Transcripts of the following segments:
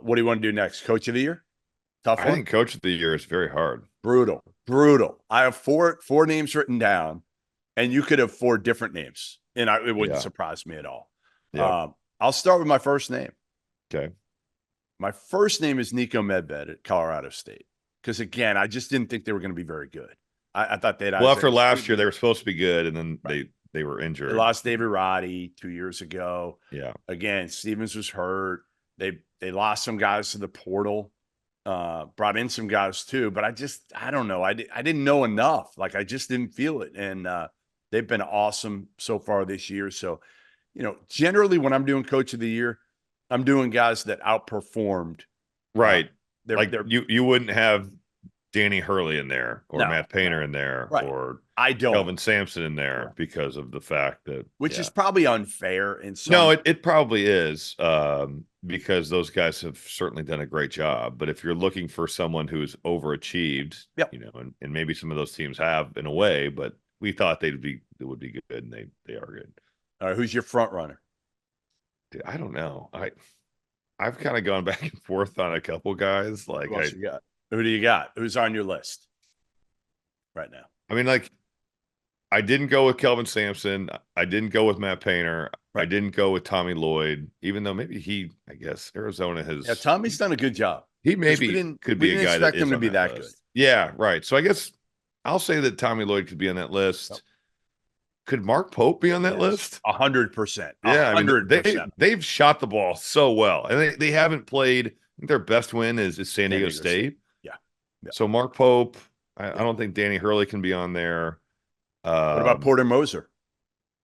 What do you want to do next? Coach of the year? Tough I one. think coach of the year is very hard. Brutal, brutal. I have four names written down, and you could have four different names, and it wouldn't Yeah. surprise me at all. Yep. I'll start with my first name. Okay. My first name is Niko Medved at Colorado State. Because again, I just didn't think they were going to be very good. I thought they'd Well, after Isaiah last year, Stevens. they were supposed to be good, and then Right. they were They injured. lost David Roddy 2 years ago. Yeah. Again, Stevens was hurt. They lost some guys to the portal. Brought in some guys too, but I don't know. I didn't know enough. Like I just didn't feel it. And they've been awesome so far this year. So, generally when I'm doing coach of the year, I'm doing guys that outperformed. Right. Like They're you wouldn't have Danny Hurley in there or no, Matt Painter in there right. or I don't, Kelvin Sampson in there because of the fact that which is probably unfair in No, some. it probably is, because those guys have certainly done a great job. But if you're looking for someone who's overachieved, Yep. and maybe some of those teams have in a way, but we thought they would be good, and they are good. All right, who's your front runner? Dude, I don't know. I've kind of gone back and forth on a couple guys. Like Who else you got? Who do you got? Who's on your list right now? I mean, like I didn't go with Kelvin Sampson. I didn't go with Matt Painter. I Right. didn't go with Tommy Lloyd, even though maybe I guess Arizona has. Yeah, Tommy's done a good job. He 'Cause maybe could we be a didn't guy that expect him is to on be that that good. list. Yeah, right. So I guess I'll say that Tommy Lloyd could be on that Yep. list. Could Mark Pope be on that Yes, list? 100%, Yeah, I mean 100%. they've shot the ball so well, and they haven't played. I think their best win is San Diego State. Yeah, yeah. So Mark Pope, I Yeah. don't think Danny Hurley can be on there. What about Porter Moser?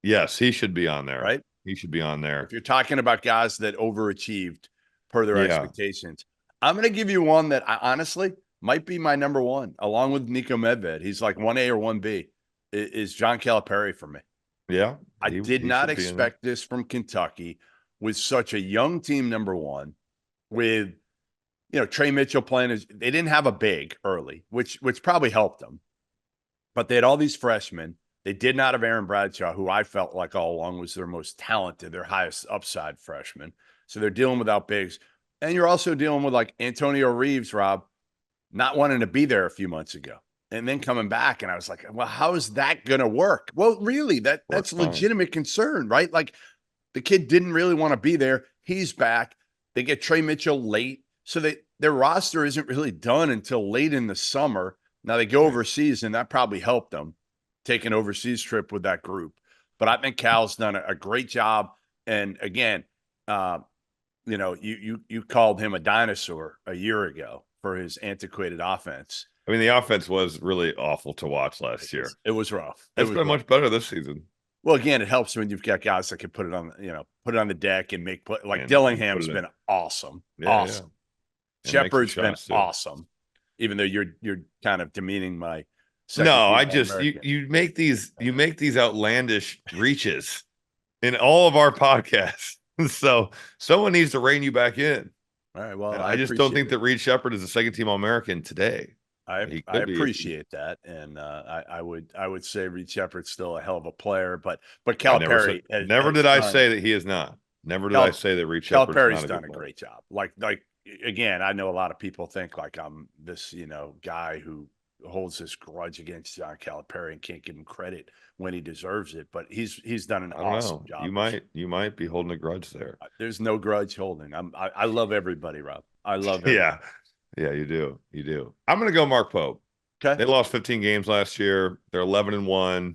Yes, he should be on there. Right? He should be on there. If you're talking about guys that overachieved per their Yeah. expectations, I'm going to give you one that I honestly might be my number one, along with Niko Medved. He's like 1A or 1B. Is John Calipari for me. Yeah. I did He not should be in there. expect this from Kentucky with such a young team, number one, with Trey Mitchell playing they didn't have a big early, which probably helped them. But they had all these freshmen. They did not have Aaron Bradshaw, who I felt like all along was their most talented, their highest upside freshman. So they're dealing without bigs. And you're also dealing with like Antonio Reeves, Rob, not wanting to be there a few months ago. And then coming back, and I was like, well, how is that going to work? Well, really, that's Fine. legitimate concern, right? Like the kid didn't really want to be there. He's back. They get Trey Mitchell late. So their roster isn't really done until late in the summer. Now they go overseas, and that probably helped them take an overseas trip with that group. But I think Cal's done a great job. And again, you called him a dinosaur a year ago for his antiquated offense. I mean, the offense was really awful to watch last year. It was rough. It's been much better this season. Well, again, it helps when you've got guys that can put it on the deck and make play. Like And Dillingham's been awesome. Yeah, awesome. Yeah. Shepard's been awesome. Even though you're kind of demeaning my No, I just you make these outlandish reaches in all of our podcasts. So someone needs to rein you back in. All right. Well, I just don't think that Reed Shepard is a second team All-American today. I appreciate that, and I would say Reed Shepard's still a hell of a player, but Calipari never did I say that he is not. Never did I say that Reed Shepard's Calipari's done a great job. Like again, I know a lot of people think like I'm this guy who holds this grudge against John Calipari and can't give him credit when he deserves it, but he's done an awesome job. You might be holding a grudge there. There's no grudge holding. I love everybody, Rob. I love everybody. Yeah, you do. You do. I'm going to go Mark Pope. Okay. They lost 15 games last year. They're 11-1.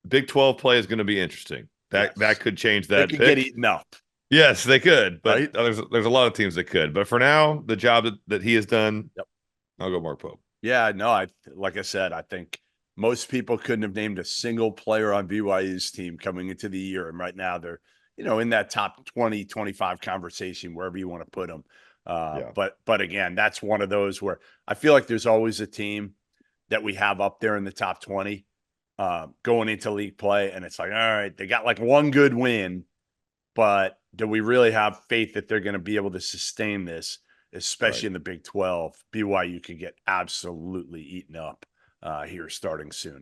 Big 12 play is going to be interesting. That could change that. They could get eaten up. Yes, they could. But right? there's a lot of teams that could. But for now, the job that he has done, I'll go Mark Pope. Yeah, no, like I said, I think most people couldn't have named a single player on BYU's team coming into the year. And right now they're, in that top 20, 25 conversation, wherever you want to put them. But again, that's one of those where I feel like there's always a team that we have up there in the top 20 going into league play. And it's like, all right, they got like one good win, but do we really have faith that they're going to be able to sustain this, especially in the Big 12? BYU could get absolutely eaten up here starting soon.